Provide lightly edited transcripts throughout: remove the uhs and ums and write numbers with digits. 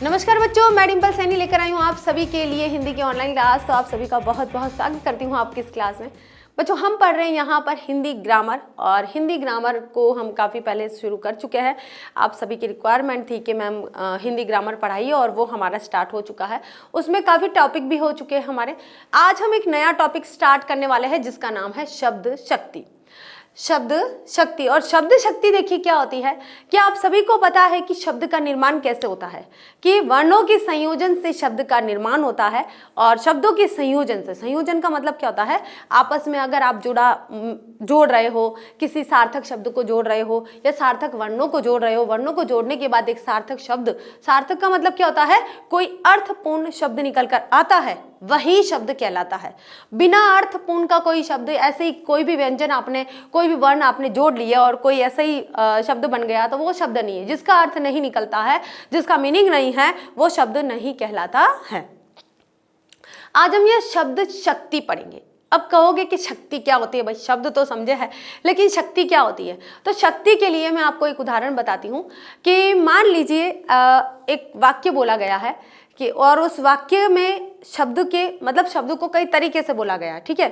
नमस्कार बच्चों, मैं डिम्पल सैनी लेकर आई हूँ आप सभी के लिए हिंदी की ऑनलाइन क्लास। तो आप सभी का बहुत बहुत स्वागत करती हूँ आपकी इस क्लास में। बच्चों, हम पढ़ रहे हैं यहाँ पर हिंदी ग्रामर, और हिंदी ग्रामर को हम काफ़ी पहले शुरू कर चुके हैं। आप सभी की रिक्वायरमेंट थी कि मैम हिंदी ग्रामर पढ़ाइए, और वो हमारा स्टार्ट हो चुका है। उसमें काफ़ी टॉपिक भी हो चुके हैं हमारे। आज हम एक नया टॉपिक स्टार्ट करने वाले हैं जिसका नाम है शब्द शक्ति। शब्द शक्ति, और शब्द शक्ति देखिए क्या होती है कि आप सभी को पता है कि शब्द का निर्माण कैसे होता है, कि वर्णों के संयोजन से शब्द का निर्माण होता है, और शब्दों के संयोजन से। संयोजन का मतलब क्या होता है, आपस में अगर आप जोड़ रहे हो, किसी सार्थक शब्द को जोड़ रहे हो या सार्थक वर्णों को जोड़ रहे हो, वर्णों को जोड़ने के बाद एक सार्थक शब्द, सार्थक का मतलब क्या होता है, कोई अर्थपूर्ण शब्द निकल कर आता है, वही शब्द कहलाता है। बिना अर्थपूर्ण का कोई शब्द, ऐसे ही कोई भी व्यंजन आपने, कोई भी वर्ण आपने जोड़ लिया और कोई ऐसा ही शब्द बन गया, तो वो शब्द नहीं है। जिसका अर्थ नहीं निकलता है, जिसका मीनिंग नहीं है, वो शब्द नहीं कहलाता है। आज हम ये शब्द शक्ति पढ़ेंगे। अब कहोगे कि शक्ति क्या होती है, भाई शब्द तो समझे है, लेकिन शक्ति क्या होती है। तो शक्ति के लिए मैं आपको एक उदाहरण बताती हूँ कि मान लीजिए एक वाक्य बोला गया है कि, और उस वाक्य में शब्द के मतलब शब्द को कई तरीके से बोला गया है, ठीक है।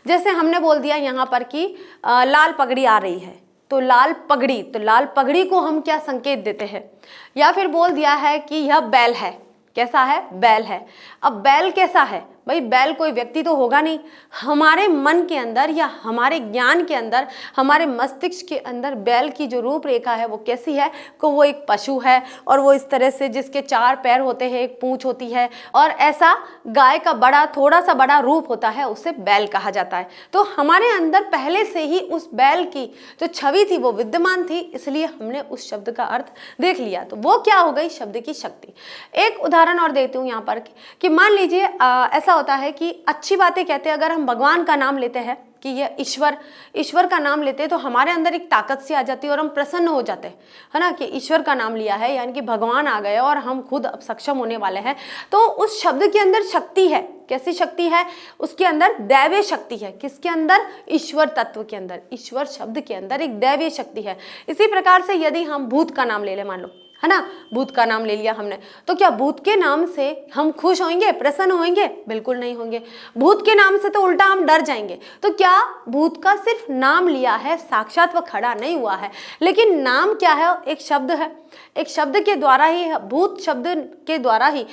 जैसे हमने बोल दिया यहाँ पर कि लाल पगड़ी आ रही है, तो लाल पगड़ी, तो लाल पगड़ी को हम क्या संकेत देते हैं, या फिर बोल दिया है कि यह बैल है। कैसा है, बैल है। अब बैल कैसा है, भाई बैल कोई व्यक्ति तो होगा नहीं, हमारे मन के अंदर या हमारे ज्ञान के अंदर, हमारे मस्तिष्क के अंदर बैल की जो रूपरेखा है वो कैसी है, को वो एक पशु है, और वो इस तरह से जिसके 4 पैर होते हैं, एक पूंछ होती है, और ऐसा गाय का बड़ा, थोड़ा सा बड़ा रूप होता है, उसे बैल कहा जाता है। तो हमारे अंदर पहले से ही उस बैल की जो छवि थी वो विद्यमान थी, इसलिए हमने उस शब्द का अर्थ देख लिया। तो वो क्या हो गई, शब्द की शक्ति। एक उदाहरण और देती हूँ यहाँ पर कि मान लीजिए ऐसा होता है कि अच्छी बातें कहते हैं, अगर हम भगवान का नाम लेते हैं कि ये ईश्वर का नाम लेते हैं, तो हमारे अंदर एक ताकत सी आ जाती है और हम प्रसन्न हो जाते हैं, है ना, कि ईश्वर का नाम लिया है, यानी कि भगवान आ गए और हम खुद अब सक्षम होने वाले हैं। तो उस शब्द के अंदर शक्ति है। कैसी शक्ति है, उसके अंदर दैवीय शक्ति है। किसके अंदर, ईश्वर तत्व के अंदर, ईश्वर शब्द के अंदर एक दैवीय शक्ति है। इसी प्रकार से यदि हम भूत का नाम ले लें, मान लो, है ना, भूत का नाम ले लिया हमने, तो क्या भूत के नाम से हम खुश होंगे, प्रसन्न होंगे? बिल्कुल नहीं होंगे। भूत के नाम से तो उल्टा हम डर जाएंगे। तो क्या भूत का सिर्फ नाम लिया है, साक्षात वह खड़ा नहीं हुआ है, लेकिन नाम क्या है, एक शब्द है। एक शब्द के द्वारा ही, भूत शब्द के द्वारा ही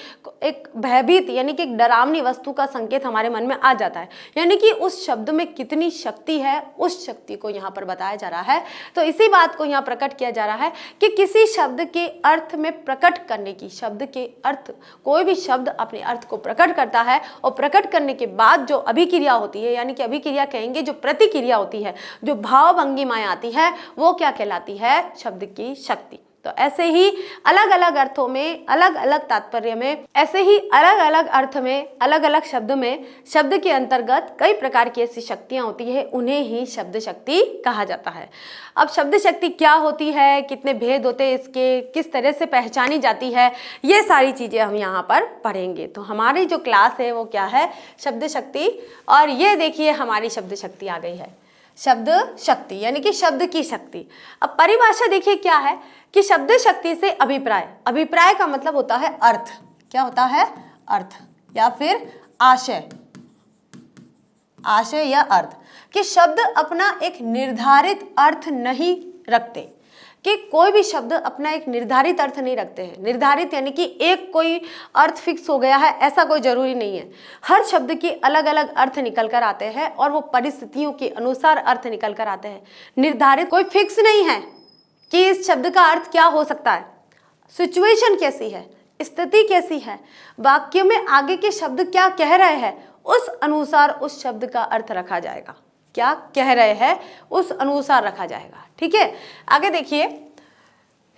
एक भयभीत यानी कि एक डरावनी वस्तु का संकेत हमारे मन में आ जाता है। यानी कि उस शब्द में कितनी शक्ति है, उस शक्ति को यहाँ पर बताया जा रहा है। तो इसी बात को यहाँ प्रकट किया जा रहा है कि किसी शब्द के अर्थ में प्रकट करने की, शब्द के अर्थ, कोई भी शब्द अपने अर्थ को प्रकट करता है, और प्रकट करने के बाद जो अभिक्रिया होती है, यानी कि अभिक्रिया कहेंगे जो प्रतिक्रिया होती है, जो भाव भंगिमाएं आती है, वो क्या कहलाती है, शब्द की शक्ति। तो ऐसे ही अलग अलग अर्थों में, अलग अलग तात्पर्य में, ऐसे ही अलग अलग अर्थ में, अलग अलग शब्द में, शब्द के अंतर्गत कई प्रकार की ऐसी शक्तियां होती है, उन्हें ही शब्द शक्ति कहा जाता है। अब शब्द शक्ति क्या होती है, कितने भेद होते हैं इसके, किस तरह से पहचानी जाती है, ये सारी चीजें हम यहाँ पर पढ़ेंगे। तो हमारी जो क्लास है वो क्या है, शब्द शक्ति। और ये देखिए हमारी शब्द शक्ति आ गई है, शब्द शक्ति यानी कि शब्द की शक्ति। अब परिभाषा देखिए क्या है कि शब्द शक्ति से अभिप्राय, अभिप्राय का मतलब होता है अर्थ। क्या होता है, अर्थ, या फिर आशय, आशय या अर्थ। कि शब्द अपना एक निर्धारित अर्थ नहीं रखते, कि कोई भी शब्द अपना एक निर्धारित अर्थ नहीं रखते हैं। निर्धारित यानी कि एक कोई अर्थ फिक्स हो गया है, ऐसा कोई जरूरी नहीं है। हर शब्द के अलग अलग अर्थ निकल कर आते हैं, और वो परिस्थितियों के अनुसार अर्थ निकल कर आते हैं। निर्धारित कोई फिक्स नहीं है कि इस शब्द का अर्थ क्या हो सकता है। सिचुएशन कैसी है, स्थिति कैसी है, वाक्य में आगे के शब्द क्या कह रहे हैं, उस अनुसार उस शब्द का अर्थ रखा जाएगा। क्या कह रहे हैं उस अनुसार रखा जाएगा, ठीक है। आगे देखिए,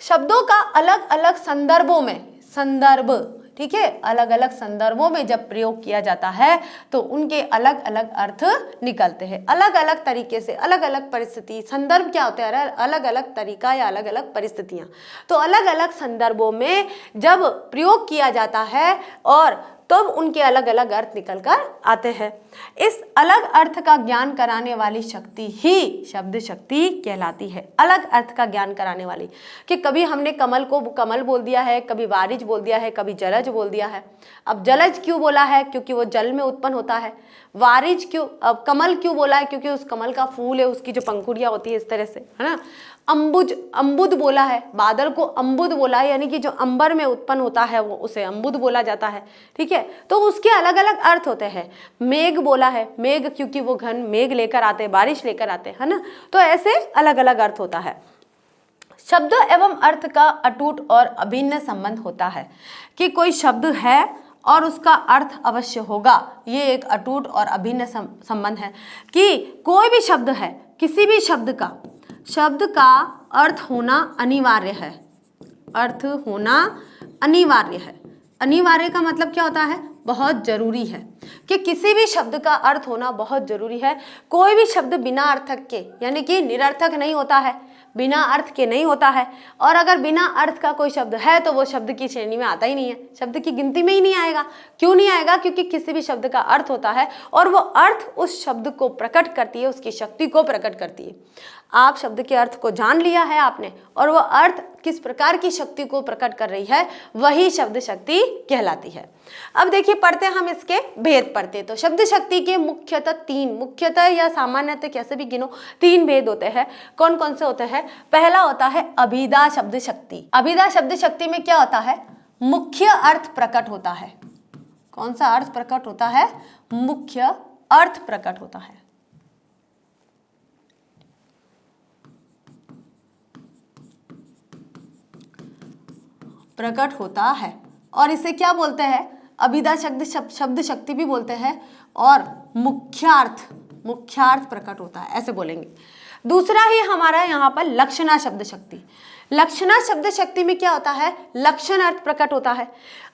शब्दों का अलग अलग संदर्भों में, संदर्भ, ठीक है, अलग अलग संदर्भों में जब प्रयोग किया जाता है तो उनके अलग अलग अर्थ निकलते हैं, अलग अलग तरीके से, अलग अलग परिस्थिति। संदर्भ क्या होता है, अलग अलग तरीका या अलग अलग परिस्थितियां। तो अलग अलग संदर्भों में जब प्रयोग किया जाता है और तो अब उनके अलग अलग अर्थ निकल कर आते हैं। इस अलग अर्थ का ज्ञान कराने वाली शक्ति ही शब्द शक्ति कहलाती है। अलग अर्थ का ज्ञान कराने वाली, कि कभी हमने कमल को कमल बोल दिया है, कभी वारिज बोल दिया है, कभी जलज बोल दिया है। अब जलज क्यों बोला है? क्योंकि वो जल में उत्पन्न होता है। वारिज क्यों, अब कमल क्यों बोला है? क्योंकि उस कमल का फूल है, उसकी जो पंखुड़ियां होती है इस तरह से, है ना। अम्बुद बोला है, बादल को अम्बुद बोला है, यानी कि जो अंबर में उत्पन्न होता है वो उसे अम्बुद बोला जाता है, ठीक है। तो उसके अलग अलग अर्थ होते हैं। मेघ बोला है, मेघ क्योंकि वो घन मेघ लेकर आते हैं, बारिश लेकर आते हैं, है ना। तो ऐसे अलग अलग अर्थ होता है। शब्द एवं अर्थ का अटूट और अभिन्न संबंध होता है, कि कोई शब्द है और उसका अर्थ अवश्य होगा। ये एक अटूट और अभिन्न संबंध है कि कोई भी शब्द है, किसी भी शब्द का अर्थ होना अनिवार्य है। अर्थ होना अनिवार्य है। अनिवार्य का मतलब क्या होता है? बहुत जरूरी है, कि किसी भी शब्द का अर्थ होना बहुत जरूरी है। कोई भी शब्द बिना अर्थक के, यानी कि निरर्थक नहीं होता है, बिना अर्थ के नहीं होता है। और अगर बिना अर्थ का कोई शब्द है तो वो शब्द की श्रेणी में आता ही नहीं है, शब्द की गिनती में ही नहीं आएगा। क्यों नहीं आएगा? क्योंकि किसी भी शब्द का अर्थ होता है और वो अर्थ उस शब्द को प्रकट करती है, उसकी शक्ति को प्रकट करती है। आप शब्द के अर्थ को जान लिया है आपने, और वो अर्थ किस प्रकार की शक्ति को प्रकट कर रही है, वही शब्द शक्ति कहलाती है। अब देखिए, पढ़ते हम इसके भेद पढ़ते। तो शब्द शक्ति के मुख्यतः या सामान्यतः कैसे भी गिनो, 3 भेद होते हैं। कौन कौन से होते हैं? पहला होता है अभिधा शब्द शक्ति। अभिधा शब्द शक्ति में क्या होता है? मुख्य अर्थ प्रकट होता है। कौन सा अर्थ प्रकट होता है? मुख्य अर्थ प्रकट होता है। प्रकट होता है, और इसे क्या बोलते हैं? अभिधा शब्द शक्ति भी बोलते हैं, और मुख्यार्थ प्रकट होता है, ऐसे बोलेंगे। दूसरा ही हमारा यहाँ पर लक्षणा शब्द शक्ति। लक्षणा शब्द शक्ति में क्या होता है? लक्षण अर्थ प्रकट होता है।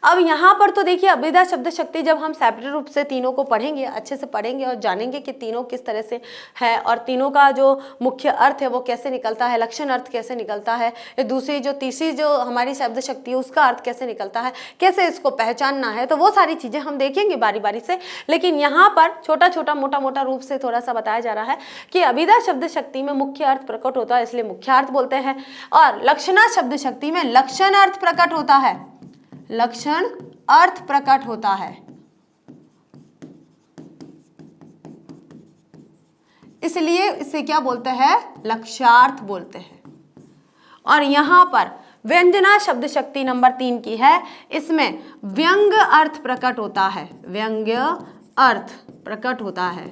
अब यहाँ पर तो देखिए, अभिधा शब्द शक्ति जब हम सेपरेट रूप से तीनों को पढ़ेंगे, अच्छे से पढ़ेंगे और जानेंगे कि तीनों किस तरह से है, और तीनों का जो मुख्य अर्थ है वो कैसे निकलता है, लक्षण अर्थ कैसे निकलता है, या तीसरी जो हमारी शब्द शक्ति है उसका अर्थ कैसे निकलता है, कैसे इसको पहचानना है, तो वो सारी चीज़ें हम देखेंगे बारी बारी से। लेकिन यहाँ पर छोटा मोटा रूप से थोड़ा सा बताया जा रहा है कि अभिधा शब्द शक्ति में मुख्य अर्थ प्रकट होता है, इसलिए मुख्यार्थ बोलते हैं, और लक्षणा शब्द शक्ति में लक्षण अर्थ प्रकट होता है। लक्षण अर्थ प्रकट होता है, इसलिए इसे क्या बोलते हैं? लक्ष्यार्थ बोलते हैं। और यहां पर व्यंजना शब्द शक्ति नंबर 3 की है, इसमें व्यंग अर्थ प्रकट होता है। व्यंग्य अर्थ प्रकट होता है,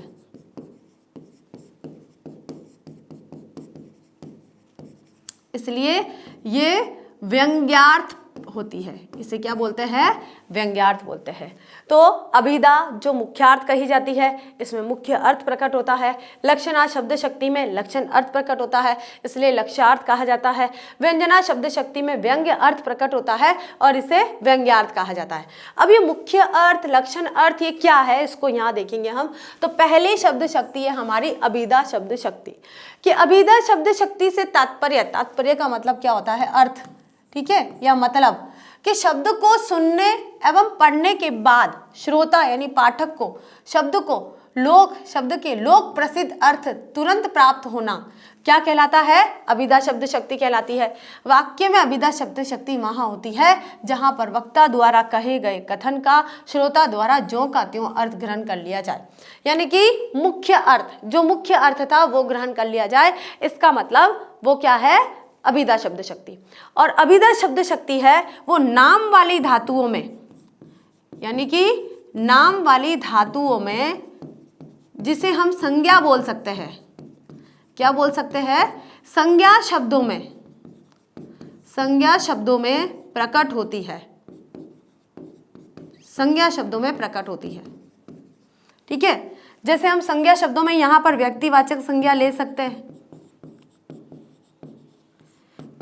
इसलिए ये व्यंग्यार्थ होती है। इसे क्या बोलते हैं? व्यंग्यार्थ बोलते हैं। तो अभिधा जो मुख्यार्थ कही जाती है, इसमें मुख्य अर्थ प्रकट होता है। लक्षणा शब्द शक्ति में लक्षण अर्थ प्रकट होता है, इसलिए लक्ष्यार्थ कहा जाता है। व्यंजना शब्द शक्ति में व्यंग्य अर्थ प्रकट होता है और इसे व्यंग्यार्थ कहा जाता है। अब ये मुख्य अर्थ, लक्षण अर्थ, ये क्या है, इसको यहाँ देखेंगे हम। तो पहली शब्द शक्ति है हमारी अभिधा शब्द शक्ति। कि अभिधा शब्द शक्ति से तात्पर्य का मतलब क्या होता है? अर्थ, ठीक है, या मतलब कि शब्द को सुनने एवं पढ़ने के बाद श्रोता यानी पाठक को शब्द के लोक प्रसिद्ध अर्थ तुरंत प्राप्त होना क्या कहलाता है? अभिधा शब्द शक्ति कहलाती है। वाक्य में अभिधा शब्द शक्ति वहां होती है जहां पर वक्ता द्वारा कहे गए कथन का श्रोता द्वारा ज्यों का त्यों अर्थ ग्रहण कर लिया जाए, यानी कि मुख्य अर्थ, जो मुख्य अर्थ था वो ग्रहण कर लिया जाए। इसका मतलब वो क्या है? अभिधा शब्द शक्ति। और अभिधा शब्द शक्ति है वो नाम वाली धातुओं में, यानी कि नाम वाली धातुओं में, जिसे हम संज्ञा बोल सकते हैं। क्या बोल सकते हैं? संज्ञा शब्दों में प्रकट होती है। संज्ञा शब्दों में प्रकट होती है, ठीक है। जैसे हम संज्ञा शब्दों में यहां पर व्यक्तिवाचक संज्ञा ले सकते हैं,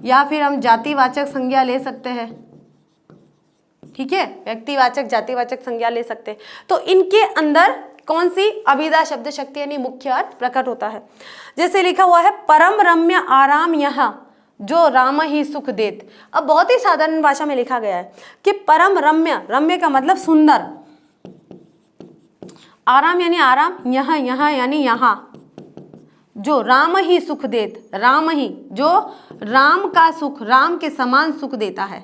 या फिर हम जातिवाचक संज्ञा ले सकते हैं, ठीक है। व्यक्तिवाचक, जातिवाचक संज्ञा ले सकते हैं। तो इनके अंदर कौन सी? अभिधा शब्द शक्ति यानी मुख्य अर्थ प्रकट होता है। जैसे लिखा हुआ है परम रम्य आराम यहाँ जो राम ही सुख देत। अब बहुत ही साधारण भाषा में लिखा गया है कि परम रम्य, रम्य का मतलब सुंदर, आराम यानी आराम, यहाँ यहाँ यानी यहाँ, जो राम ही सुख देत, राम ही, जो राम का सुख, राम के समान सुख देता है,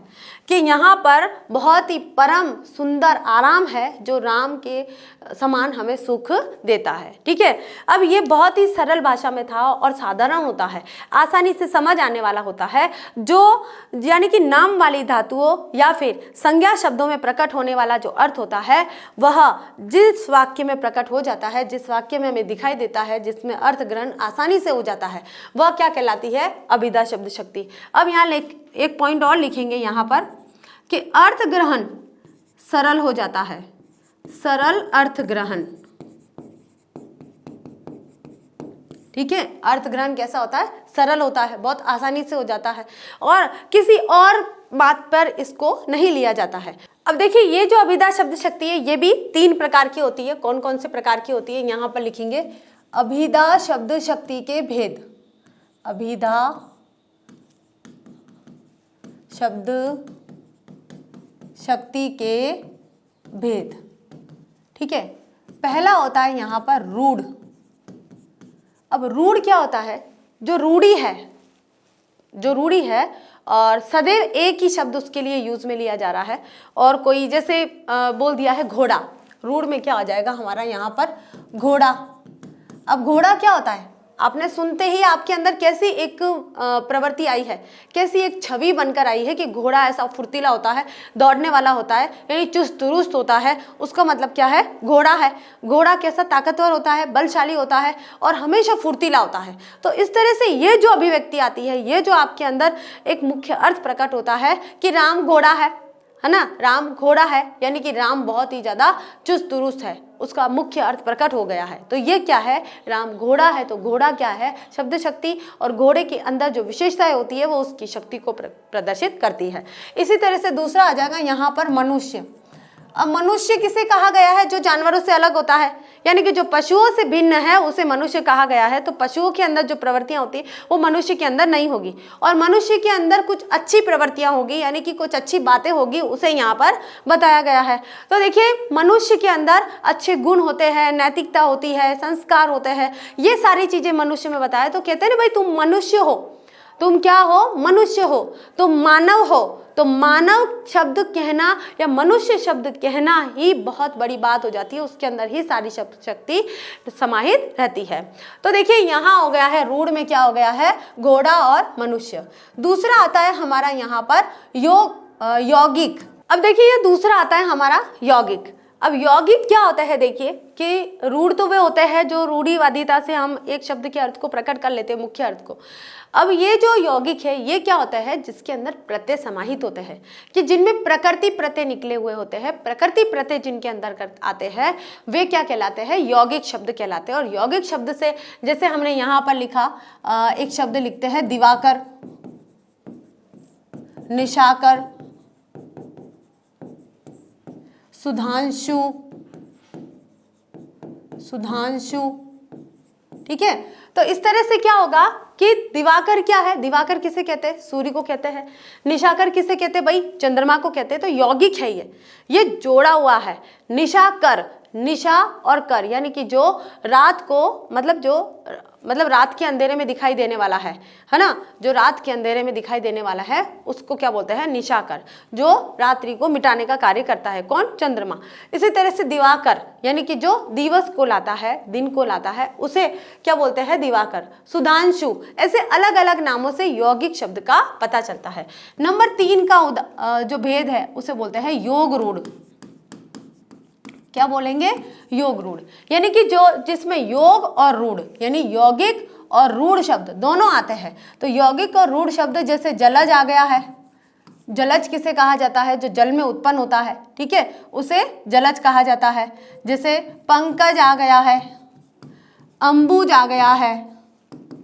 कि यहाँ पर बहुत ही परम सुंदर आराम है जो राम के समान हमें सुख देता है। ठीक है, अब ये बहुत ही सरल भाषा में था और साधारण होता है, आसानी से समझ आने वाला होता है, जो यानी कि नाम वाली धातुओं या फिर संज्ञा शब्दों में प्रकट होने वाला जो अर्थ होता है वह जिस वाक्य में प्रकट हो जाता है, जिस वाक्य में हमें दिखाई देता है, जिसमें अर्थ ग्रहण आसानी से हो जाता है, वह क्या कहलाती है? अभिधा शब्द शक्ति। अब यहाँ एक पॉइंट और लिखेंगे यहाँ पर कि अर्थ ग्रहण सरल हो जाता है, सरल अर्थ ग्रहण। ठीक है, अर्थ ग्रहण कैसा होता है? सरल होता है, बहुत आसानी से हो जाता है और किसी और बात पर इसको नहीं लिया जाता है। अब देखिए, ये जो अभिधा शब्द शक्ति है ये भी 3 प्रकार की होती है। कौन कौन से प्रकार की होती है यहाँ पर लिखेंगे? अभिधा शब्द शक्ति के भेद, अभिधा शब्द शक्ति के भेद। ठीक है, पहला होता है यहाँ पर रूढ़। अब रूढ़ क्या होता है? जो रूढ़ी है, जो रूढ़ी है और सदैव एक ही शब्द उसके लिए यूज में लिया जा रहा है, और कोई जैसे बोल दिया है घोड़ा, रूढ़ में क्या हो जाएगा हमारा यहाँ पर? घोड़ा। अब घोड़ा क्या होता है? आपने सुनते ही आपके अंदर कैसी एक प्रवृत्ति आई है, कैसी एक छवि बनकर आई है कि घोड़ा ऐसा फुर्तीला होता है, दौड़ने वाला होता है, यानी चुस्त दुरुस्त होता है। उसका मतलब क्या है? घोड़ा है। घोड़ा कैसा? ताकतवर होता है, बलशाली होता है और हमेशा फुर्तीला होता है। तो इस तरह से ये जो अभिव्यक्ति आती है, ये जो आपके अंदर एक मुख्य अर्थ प्रकट होता है कि राम घोड़ा है ना, राम घोड़ा है, यानी कि राम बहुत ही ज्यादा चुस्त दुरुस्त है, उसका मुख्य अर्थ प्रकट हो गया है। तो ये क्या है? राम घोड़ा है। तो घोड़ा क्या है? शब्द शक्ति, और घोड़े के अंदर जो विशेषताएं होती है वो उसकी शक्ति को प्रदर्शित करती है। इसी तरह से दूसरा आ जाएगा यहाँ पर मनुष्य। अब मनुष्य किसे कहा गया है? जो जानवरों से अलग होता है, यानी कि जो पशुओं से भिन्न है उसे मनुष्य कहा गया है। तो पशुओं के अंदर जो प्रवृत्तियां होती है वो मनुष्य के अंदर नहीं होगी, और मनुष्य के अंदर कुछ अच्छी प्रवृत्तियां होगी, यानी कि कुछ अच्छी बातें होगी, उसे यहाँ पर बताया गया है। तो देखिए, मनुष्य के अंदर अच्छे गुण होते हैं, नैतिकता होती है, संस्कार होते हैं, ये सारी चीजें मनुष्य में बताया। तो कहते हैं ना भाई, तुम मनुष्य हो, तुम क्या हो? मनुष्य हो, तुम मानव हो। तो मानव शब्द कहना या मनुष्य शब्द कहना ही बहुत बड़ी बात हो जाती है, उसके अंदर ही सारी शब्द शक्ति समाहित रहती है। तो देखिए, यहाँ हो गया है रूढ़ में क्या हो गया है? घोड़ा और मनुष्य। दूसरा आता है हमारा यहाँ पर यौगिक। अब देखिए, ये दूसरा आता है हमारा यौगिक। अब यौगिक क्या होता है? देखिए कि रूढ़ तो वे होते हैं जो रूढ़िवादिता से हम एक शब्द के अर्थ को प्रकट कर लेते हैं, मुख्य अर्थ को। अब ये जो यौगिक है ये क्या होता है? जिसके अंदर प्रत्यय समाहित होते हैं, कि जिनमें प्रकृति प्रत्यय निकले हुए होते हैं, प्रकृति प्रत्यय जिनके अंदर आते हैं वे क्या कहलाते हैं? यौगिक शब्द कहलाते हैं। और यौगिक शब्द से, जैसे हमने यहाँ पर लिखा, एक शब्द लिखते हैं दिवाकर, निशाकर, सुधांशु, सुधांशु। ठीक है, तो इस तरह से क्या होगा कि दिवाकर क्या है? दिवाकर किसे कहते हैं? सूर्य को कहते हैं। निशाकर किसे कहते हैं? भाई चंद्रमा को कहते हैं। तो यौगिक है ये जोड़ा हुआ है। निशाकर, निशा और कर, यानी कि जो रात को मतलब रात के अंधेरे में दिखाई देने वाला है ना, जो रात के अंधेरे में दिखाई देने वाला है उसको क्या बोलते हैं? निशाकर, जो रात्रि को मिटाने का कार्य करता है। कौन? चंद्रमा। इसी तरह से दिवाकर, यानी कि जो दिवस को लाता है, दिन को लाता है, उसे क्या बोलते हैं? दिवाकर। सुधांशु, ऐसे अलग अलग नामों से यौगिक शब्द का पता चलता है। नंबर 3 का जो भेद है उसे बोलते हैं योग रूढ़। क्या बोलेंगे? योग रूढ़, यानी कि जो जिसमें योग और रूढ़, यानी यौगिक और रूढ़ शब्द दोनों आते हैं। तो यौगिक और रूढ़ शब्द, जैसे जलज आ गया है, जलज किसे कहा जाता है? जो जल में उत्पन्न होता है, ठीक है, उसे जलज कहा जाता है। जैसे पंकज आ गया है, अंबुज आ गया है,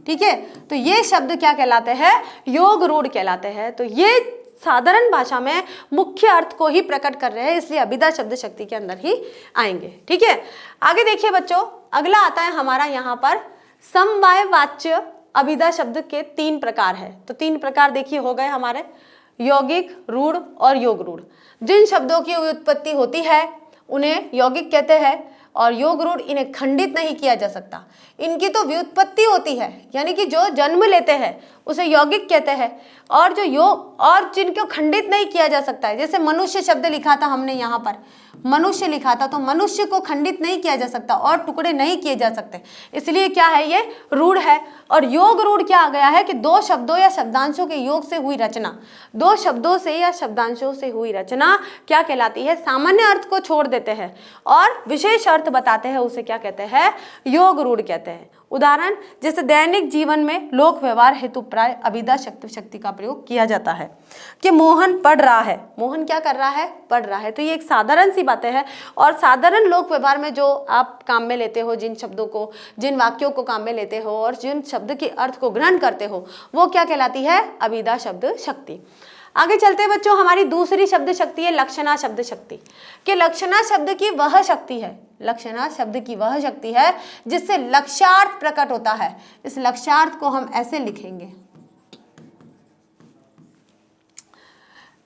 ठीक है, तो ये शब्द क्या कहलाते हैं? योग रूढ़ कहलाते हैं। तो ये साधारण भाषा में मुख्य अर्थ को ही प्रकट कर रहे हैं, इसलिए अभिधा शब्द शक्ति के अंदर ही आएंगे। ठीक है, आगे देखिए बच्चों, अगला आता है हमारा यहाँ पर समवाय वाच्य अभिधा शब्द के 3 प्रकार है। तो 3 प्रकार देखिए हो गए हमारे, यौगिक, रूढ़ और योग रूढ़। जिन शब्दों की उत्पत्ति होती है उन्हें यौगिक कहते हैं, और योग रूढ़ इन्हें खंडित नहीं किया जा सकता। इनकी तो व्युत्पत्ति होती है, यानी कि जो जन्म लेते हैं उसे यौगिक कहते हैं, और जो योग और जिनको खंडित नहीं किया जा सकता है, जैसे मनुष्य शब्द लिखा था हमने यहाँ पर, मनुष्य लिखा था, तो मनुष्य को खंडित नहीं किया जा सकता और टुकड़े नहीं किए जा सकते, इसलिए क्या है, ये रूढ़ है। और योग रूढ़ क्या आ गया है कि दो शब्दों या शब्दांशों के योग से हुई रचना, दो शब्दों से या शब्दांशों से हुई रचना क्या कहलाती है, सामान्य अर्थ को छोड़ देते हैं और विशेष अर्थ बताते हैं, उसे क्या कहते हैं, योग रूढ़ कहते हैं। उदाहरण जैसे दैनिक जीवन में लोक व्यवहार हेतु प्राय अभिधा शक्ति का प्रयोग किया जाता है कि मोहन पढ़ रहा है, मोहन क्या कर रहा है, पढ़ रहा है, तो ये एक साधारण सी बातें हैं। और साधारण लोक व्यवहार में जो आप काम में लेते हो, जिन शब्दों को, जिन वाक्यों को काम में लेते हो और जिन शब्द के अर्थ को ग्रहण करते हो, वो क्या कहलाती है, अभिधा शब्द शक्ति। आगे चलते हैं बच्चों, हमारी दूसरी शब्द शक्ति है लक्षणा शब्द शक्ति। कि लक्षणा शब्द की वह शक्ति है, लक्षणा शब्द की वह शक्ति है जिससे लक्ष्यार्थ प्रकट होता है। इस लक्ष्यार्थ को हम ऐसे लिखेंगे,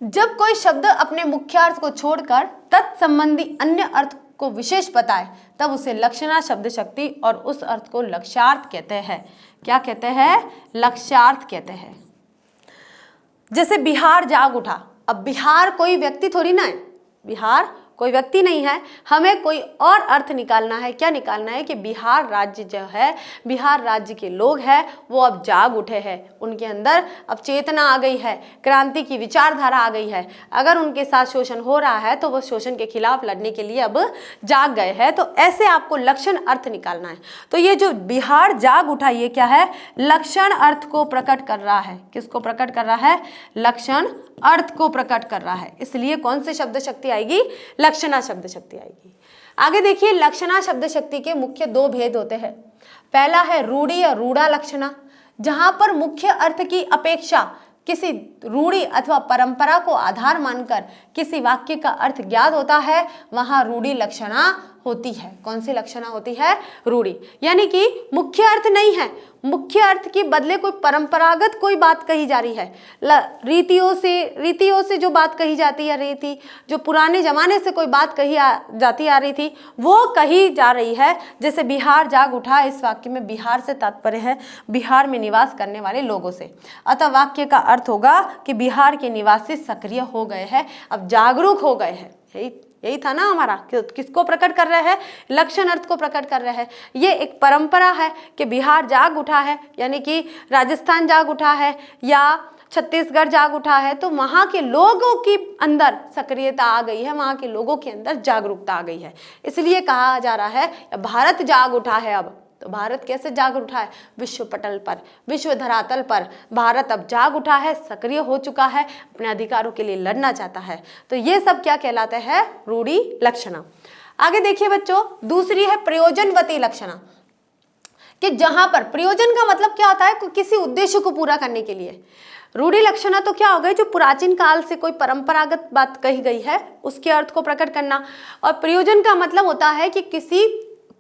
जब कोई शब्द अपने मुख्यार्थ को छोड़कर तत्संबंधी अन्य अर्थ को विशेष बताए तब उसे लक्षणा शब्द शक्ति और उस अर्थ को लक्ष्यार्थ कहते हैं। क्या कहते हैं, लक्ष्यार्थ कहते हैं। जैसे बिहार जाग उठा, अब बिहार कोई व्यक्ति थोड़ी ना है, बिहार कोई व्यक्ति नहीं है, हमें कोई और अर्थ निकालना है। क्या निकालना है कि बिहार राज्य जो है, बिहार राज्य के लोग हैं वो अब जाग उठे हैं, उनके अंदर अब चेतना आ गई है, क्रांति की विचारधारा आ गई है। अगर उनके साथ शोषण हो रहा है तो वो शोषण के खिलाफ लड़ने के लिए अब जाग गए हैं। तो ऐसे आपको लक्षण अर्थ निकालना है। तो ये जो बिहार जाग उठा, ये क्या है, लक्षण अर्थ को प्रकट कर रहा है। किसको प्रकट कर रहा है, लक्षण अर्थ को प्रकट कर रहा है, इसलिए कौन सी शब्द शक्ति आएगी, लक्षणा शब्द शक्ति आएगी। आगे देखिए, लक्षणा शब्द शक्ति के मुख्य दो भेद होते हैं। पहला है रूढ़ी या रूढ़ा लक्षणा, जहां पर मुख्य अर्थ की अपेक्षा किसी रूढ़ी अथवा परंपरा को आधार मानकर किसी वाक्य का अर्थ ज्ञात होता है, वहां रूढ़ी लक्षणा होती है। कौन सी लक्षणा होती है, रूढ़ी, यानी कि मुख्य अर्थ नहीं है, मुख्य अर्थ के बदले कोई परंपरागत कोई बात कही जा रही है, रीतियों से जो बात कही जाती है, रीति जो पुराने जमाने से कोई बात कही जाती आ रही थी वो कही जा रही है। जैसे बिहार जाग उठा, इस वाक्य में बिहार से तात्पर्य है बिहार में निवास करने वाले लोगों से, अतः वाक्य का अर्थ होगा कि बिहार के निवासी सक्रिय हो गए हैं, अब जागरूक हो गए हैं। यही था ना हमारा, किसको प्रकट कर रहे हैं, लक्षण अर्थ को प्रकट कर रहे हैं। ये एक परंपरा है कि बिहार जाग उठा है, यानी कि राजस्थान जाग उठा है या छत्तीसगढ़ जाग उठा है, तो वहाँ के लोगों के अंदर सक्रियता आ गई है, वहाँ के लोगों के अंदर जागरूकता आ गई है, इसलिए कहा जा रहा है भारत जाग उठा है। अब तो भारत कैसे जाग उठा है, विश्व पटल पर, विश्व धरातल पर भारत अब जाग उठा है, सक्रिय हो चुका है, अपने अधिकारों के लिए लड़ना चाहता है। तो ये सब क्या कहलाते हैं, रूढ़ी लक्षणा। आगे देखिए बच्चों, दूसरी है प्रयोजनवती लक्षणा, कि जहां पर प्रयोजन का मतलब क्या होता है, किसी उद्देश्य को पूरा करने के लिए। रूढ़ी लक्षणा तो क्या हो गई, जो प्राचीन काल से कोई परंपरागत बात कही गई है उसके अर्थ को प्रकट करना, और प्रयोजन का मतलब होता है कि किसी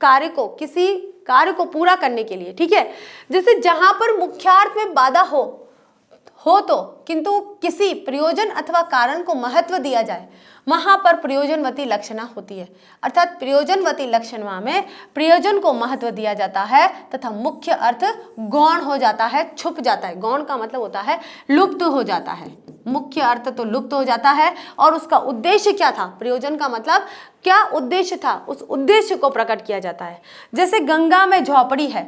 कार्य को पूरा करने के लिए, ठीक है। जैसे जहां पर मुख्यार्थ में बाधा हो तो किंतु किसी प्रयोजन अथवा कारण को महत्व दिया जाए, वहां पर प्रयोजनवती लक्षणा होती है। अर्थात प्रयोजनवती लक्षणा में प्रयोजन को महत्व दिया जाता है तथा मुख्य अर्थ गौण हो जाता है, छुप जाता है। गौण का मतलब होता है लुप्त हो जाता है, मुख्य अर्थ तो लुप्त हो जाता है। और उसका उद्देश्य क्या था, प्रयोजन का मतलब क्या उद्देश्य था, उस उद्देश्य को प्रकट किया जाता है। जैसे गंगा में झोपड़ी है,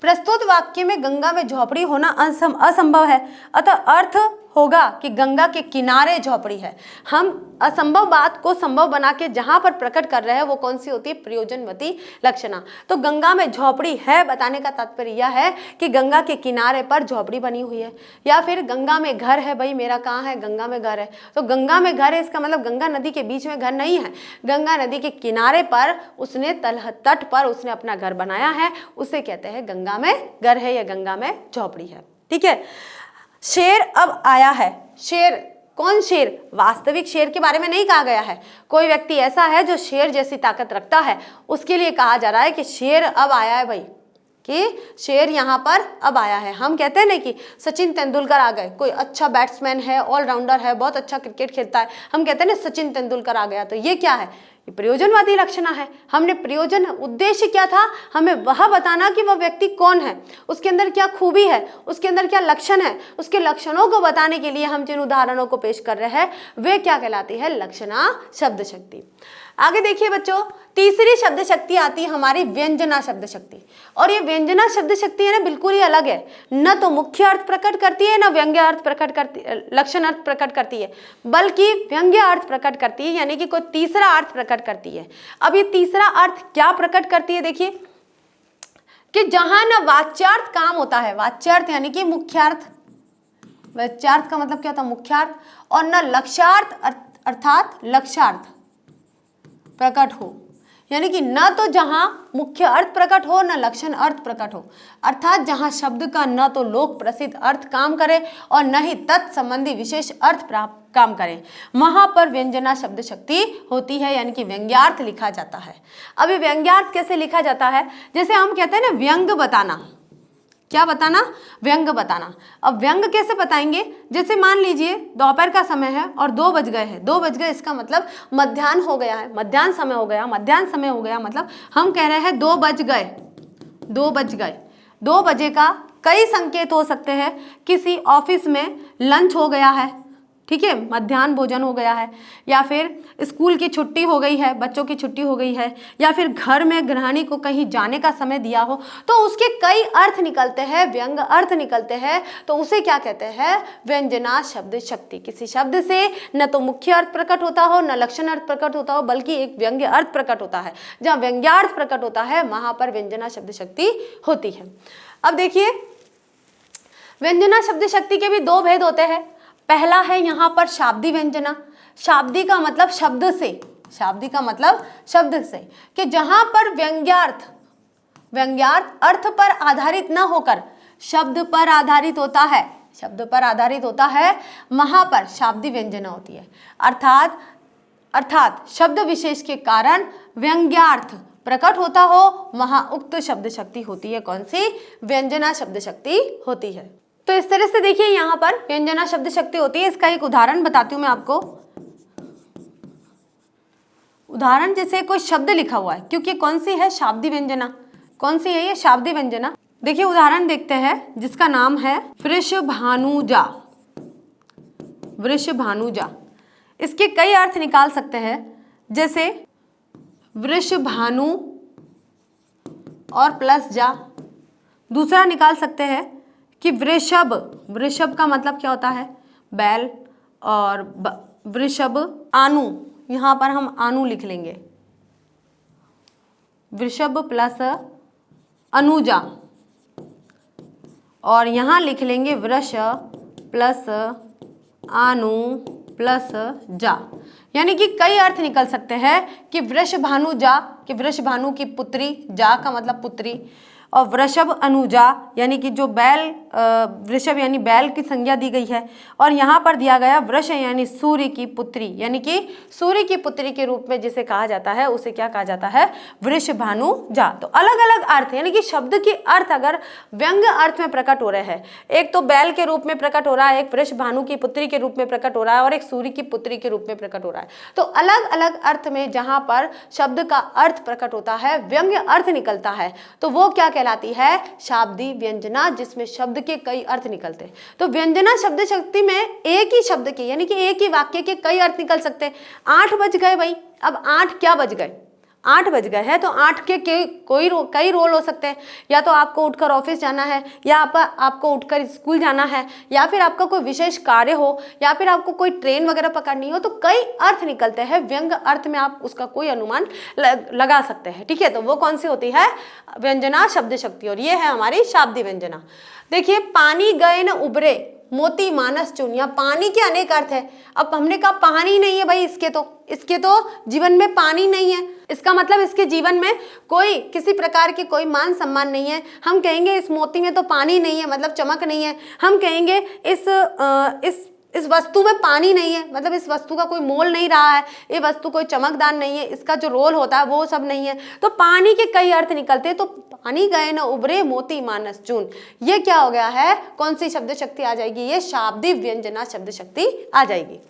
प्रस्तुत वाक्य में गंगा में झोपड़ी होना असंभव है, अतः अर्थ होगा कि गंगा के किनारे झोपड़ी है। हम असंभव बात को संभव बना के जहां पर प्रकट कर रहे हैं वो कौन सी होती है, प्रयोजनवती लक्षणा। तो गंगा में झोपड़ी है बताने का तात्पर्य यह है कि गंगा के किनारे पर झोपड़ी बनी हुई है, या फिर गंगा में घर है, भाई मेरा कहाँ है, गंगा में घर है, तो गंगा में घर है इसका मतलब गंगा नदी के बीच में घर नहीं है, गंगा नदी के किनारे पर उसने तट पर उसने अपना घर बनाया है, उसे कहते हैं गंगा में घर है या गंगा में झोपड़ी है, ठीक है। शेर अब आया है, शेर कौन शेर, वास्तविक शेर के बारे में नहीं कहा गया है, कोई व्यक्ति ऐसा है जो शेर जैसी ताकत रखता है, उसके लिए कहा जा रहा है कि शेर अब आया है भाई, कि शेर यहाँ पर अब आया है। हम कहते हैं ना कि सचिन तेंदुलकर आ गए, कोई अच्छा बैट्समैन है, ऑलराउंडर है, बहुत अच्छा क्रिकेट खेलता है, हम कहते हैं ना सचिन तेंदुलकर आ गया, तो ये क्या है, ये प्रयोजनवादी लक्षणा है। हमने प्रयोजन, उद्देश्य क्या था, हमें वह बताना कि वह व्यक्ति कौन है, उसके अंदर क्या खूबी है, उसके अंदर क्या लक्षण है। उसके लक्षणों को बताने के लिए हम जिन उदाहरणों को पेश कर रहे हैं वे क्या कहलाती है, लक्षणा शब्द शक्ति। आगे देखिए बच्चों, तीसरी शब्द शक्ति आती है हमारी व्यंजना शब्द शक्ति। और ये व्यंजना शब्द शक्ति है ना, बिल्कुल ही अलग है। न तो मुख्य अर्थ प्रकट करती है, न व्यंग्य अर्थ प्रकट करती, लक्षण अर्थ प्रकट करती है, बल्कि व्यंग्य अर्थ प्रकट करती है, यानी कि कोई तीसरा अर्थ प्रकट करती है। अब ये तीसरा अर्थ क्या प्रकट करती है, देखिए कि जहां न वाच्यार्थ काम होता है, वाच्यार्थ यानी कि मुख्यार्थ, वाच्यार्थ का मतलब क्या होता है, मुख्यार्थ, और न लक्ष्यार्थ अर्थात लक्ष्यार्थ प्रकट हो, यानी कि न तो जहां मुख्य अर्थ प्रकट हो न लक्षण अर्थ प्रकट हो, अर्थात जहां शब्द का न तो लोक प्रसिद्ध अर्थ काम करे और न ही तत्संबंधी विशेष अर्थ प्राप्त काम करे, वहां पर व्यंजना शब्द शक्ति होती है, यानी कि व्यंग्यार्थ लिखा जाता है। अब ये व्यंग्यार्थ कैसे लिखा जाता है, जैसे हम कहते हैं ना व्यंग बताना, क्या बताना, व्यंग बताना। अब व्यंग कैसे बताएंगे, जैसे मान लीजिए दोपहर का समय है और 2 बज गए हैं, 2 बज गए इसका मतलब मध्याह्न हो गया है, मध्याह्न समय हो गया, मध्याह्न समय हो गया मतलब हम कह रहे हैं 2 बज गए, 2 बज गए। 2 बजे का कई संकेत हो सकते हैं, किसी ऑफिस में लंच हो गया है, ठीक है, मध्याह्न भोजन हो गया है, या फिर स्कूल की छुट्टी हो गई है, बच्चों की छुट्टी हो गई है, या फिर घर में गृहिणी को कहीं जाने का समय दिया हो, तो उसके कई अर्थ निकलते हैं, व्यंग अर्थ निकलते हैं, तो उसे क्या कहते हैं, व्यंजना शब्द शक्ति। किसी शब्द से न तो मुख्य अर्थ प्रकट होता हो न लक्षण अर्थ प्रकट होता हो, बल्कि एक व्यंग्य अर्थ प्रकट होता है। जहाँ व्यंग्यार्थ प्रकट होता है वहां पर व्यंजना शब्द शक्ति होती है। अब देखिए, व्यंजना शब्द शक्ति के भी 2 भेद होते हैं। पहला है यहाँ पर शाब्दी व्यंजना। शाब्दी का मतलब शब्द से, शाब्दी का मतलब शब्द से, कि जहां पर व्यंग्यार्थ अर्थ पर आधारित न होकर शब्द पर आधारित होता है, शब्द पर आधारित होता है, वहां पर शाब्दी व्यंजना होती है। अर्थात शब्द विशेष के कारण व्यंग्यार्थ प्रकट होता हो, वहां उक्त शब्द शक्ति होती है। कौन सी, व्यंजना शब्द शक्ति होती है। तो इस तरह से देखिए यहाँ पर व्यंजना शब्द शक्ति होती है। इसका एक उदाहरण बताती हूँ मैं आपको। उदाहरण, जैसे कोई शब्द लिखा हुआ है, क्योंकि कौन सी है, शाब्दी व्यंजना। कौन सी है ये, शाब्दी व्यंजना। देखिए उदाहरण देखते हैं, जिसका नाम है वृषभानुजा। वृषभानुजा, इसके कई अर्थ निकाल सकते हैं, जैसे वृषभानु और प्लस जा। दूसरा निकाल सकते हैं कि वृषभ, वृषभ का मतलब क्या होता है, बैल, और वृषभ आनु, यहाँ पर हम आनु लिख लेंगे, वृषभ प्लस अनुजा, और यहाँ लिख लेंगे वृष प्लस आनु प्लस जा। यानी कि कई अर्थ निकल सकते हैं कि वृषभानु जा, कि वृषभानु की पुत्री, जा का मतलब पुत्री, और वृषभ अनुजा यानी कि जो बैल, वृषभ यानी बैल की संज्ञा दी गई है, और यहाँ पर दिया गया वृष यानी सूर्य की पुत्री, यानी कि सूर्य की पुत्री के रूप में जिसे कहा जाता है उसे क्या कहा जाता है, वृषभानुजा। तो अलग अलग अर्थ, यानी कि शब्द के अर्थ अगर व्यंग्य अर्थ में प्रकट हो रहे हैं, एक तो बैल के रूप में प्रकट हो रहा है, एक वृषभानु की पुत्री के रूप में प्रकट हो रहा है, और एक सूर्य की पुत्री के रूप में प्रकट हो रहा है, तो अलग अलग अर्थ में जहां पर शब्द का अर्थ प्रकट होता है, व्यंग्य अर्थ निकलता है, तो वो क्या कहलाती है, शाब्दी व्यंजना, जिसमें शब्द के कई अर्थ निकलते हैं। तो व्यंजना शब्द शक्ति में एक ही शब्द के, यानी कि एक ही वाक्य के कई अर्थ निकल सकते हैं। 8 बज गए भाई, अब 8 क्या बज गए, 8 बज गए हैं, तो 8 के कई रोल हो सकते हैं। या तो आपको उठकर ऑफिस जाना है, या आपको उठकर स्कूल जाना है, या फिर आपका कोई विशेष कार्य हो, या फिर आपको कोई ट्रेन वगैरह पकड़नी हो, तो कई अर्थ निकलते हैं। व्यंग्य अर्थ में आप उसका कोई अनुमान लगा सकते हैं, ठीक है। तो वो कौन सी होती है, व्यंजना शब्द शक्ति, और ये है हमारी शाब्दी व्यंजना। देखिए, पानी गए न उबरे मोती मानस चुन, या पानी के अनेक अर्थ है। अब हमने कहा पानी नहीं है भाई, इसके तो जीवन में पानी नहीं है, इसका मतलब इसके जीवन में कोई किसी प्रकार की कोई मान सम्मान नहीं है। हम कहेंगे इस मोती में तो पानी नहीं है, मतलब चमक नहीं है। हम कहेंगे इस वस्तु में पानी नहीं है, मतलब इस वस्तु का कोई मोल नहीं रहा है, ये वस्तु कोई चमकदार नहीं है, इसका जो रोल होता है वो सब नहीं है। तो पानी के कई अर्थ निकलते हैं। तो पानी गए न उबरे मोती मानस चून, ये क्या हो गया है, कौन सी शब्द शक्ति आ जाएगी, ये शाब्दी व्यंजना शब्द शक्ति आ जाएगी।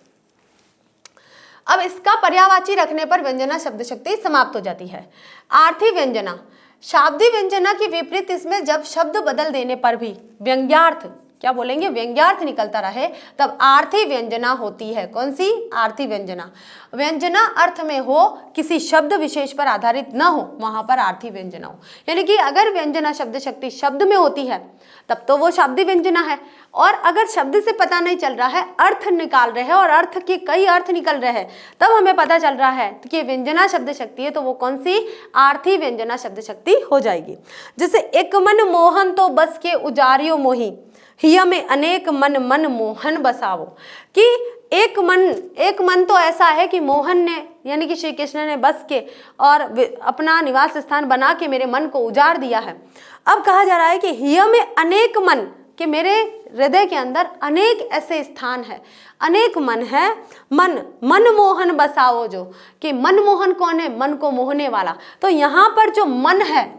अब इसका पर्यायवाची रखने पर व्यंजना शब्द शक्ति समाप्त हो जाती है। आर्थी व्यंजना, शाब्दिक व्यंजना के विपरीत इसमें जब शब्द बदल देने पर भी व्यंग्यार्थ, क्या बोलेंगे, व्यंग्यार्थ निकलता रहे, तब आर्थी व्यंजना होती है। कौन सी? आर्थी व्यंजना। व्यंजना अर्थ में हो, किसी शब्द विशेष पर आधारित न हो, वहां पर आर्थी व्यंजना हो। यानी कि अगर व्यंजना शब्द शक्ति शब्द में होती है तब तो वो शाब्दिक व्यंजना है, और अगर शब्द से पता नहीं चल रहा है, अर्थ निकाल रहे हैं और अर्थ के कई अर्थ निकल रहे हैं, तब हमें पता चल रहा है कि व्यंजना शब्द शक्ति है, तो वो कौन सी? आर्थी व्यंजना शब्द शक्ति हो जाएगी। जैसे एक मन मोहन तो बस के उजारियो मोही, हिया में अनेक मन मन मोहन बसावो, कि एक मन तो ऐसा है कि मोहन ने, यानी कि श्री कृष्ण ने बस के और अपना निवास स्थान बना के मेरे मन को उजाड़ दिया है। अब कहा जा रहा है कि हिया में अनेक मन, कि मेरे हृदय के अंदर अनेक ऐसे स्थान है, अनेक मन है। मन मोहन बसाओ, जो कि मनमोहन कौन है? मन को मोहने वाला। तो यहाँ पर जो मन है,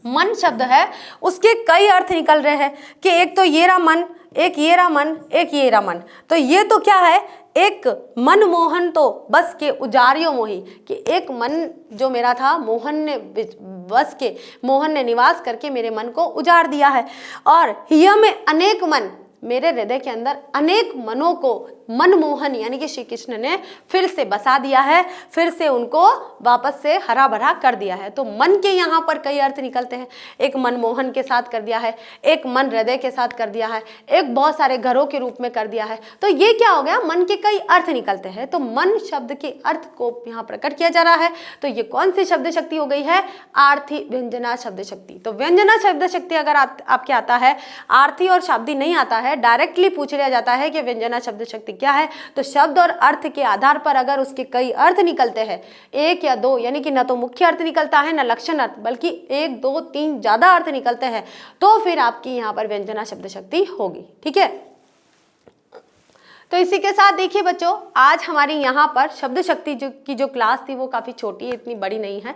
मन शब्द है, उसके कई अर्थ निकल रहे हैं कि एक तो येरा मन, एक येरा मन, एक येरा मन। तो ये तो क्या है? एक मन मोहन तो बस के उजारियो मोही, कि एक मन जो मेरा था, मोहन ने बस के, मोहन ने निवास करके मेरे मन को उजाड़ दिया है। और हिया में अनेक मन, मेरे हृदय के अंदर अनेक मनों को मनमोहन यानी कि श्री कृष्ण ने फिर से बसा दिया है, फिर से उनको वापस से हरा भरा कर दिया है। तो मन के यहाँ पर कई अर्थ निकलते हैं। एक मनमोहन के साथ कर दिया है, एक मन हृदय के साथ कर दिया है, एक बहुत सारे घरों के रूप में कर दिया है। तो ये क्या हो गया? मन के कई अर्थ निकलते हैं। तो मन शब्द के अर्थ को यहाँ प्रकट किया जा रहा है। तो ये कौन सी शब्द शक्ति हो गई है? आर्थी व्यंजना शब्द शक्ति। तो व्यंजना शब्द शक्ति अगर आपके आता है, आर्थी और शाब्दी नहीं आता है, डायरेक्टली पूछ लिया जाता है कि व्यंजना शब्द शक्ति क्या है, तो शब्द और अर्थ के आधार पर अगर उसके कई अर्थ निकलते हैं, एक या दो, यानी कि न तो मुख्य अर्थ निकलता है न लक्षण अर्थ, बल्कि एक दो तीन ज्यादा अर्थ निकलते हैं, तो फिर आपकी यहाँ पर व्यंजना शब्द शक्ति होगी। ठीक है, तो इसी के साथ देखिए बच्चों, आज हमारी यहाँ पर शब्द शक्ति की जो क्लास थी वो काफ़ी छोटी है, इतनी बड़ी नहीं है।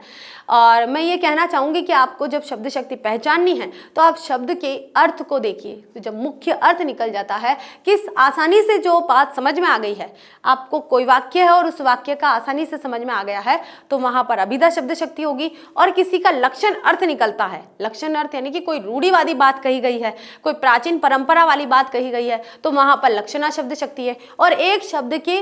और मैं ये कहना चाहूँगी कि आपको जब शब्द शक्ति पहचाननी है तो आप शब्द के अर्थ को देखिए। तो जब मुख्य अर्थ निकल जाता है, किस आसानी से जो बात समझ में आ गई है, आपको कोई वाक्य है और उस वाक्य का आसानी से समझ में आ गया है, तो वहाँ पर अभिधा शब्द शक्ति होगी। और किसी का लक्षण अर्थ निकलता है, लक्षण अर्थ यानी कि कोई रूढ़िवादी बात कही गई है, कोई प्राचीन परंपरा वाली बात कही गई है, तो वहाँ पर लक्षणा शब्द शक्ति है। और एक शब्द के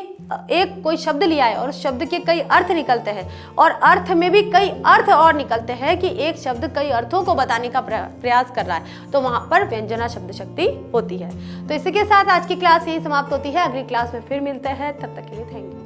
कोई शब्द लिया है और उस शब्द के कई अर्थ निकलते हैं, और अर्थ में भी कई अर्थ और निकलते हैं कि एक शब्द कई अर्थों को बताने का प्रयास कर रहा है, तो वहां पर व्यंजना शब्द शक्ति होती है। तो इसी के साथ आज की क्लास यही समाप्त होती है। अगली क्लास में फिर मिलते हैं, तब तक के लिए थैंक यू।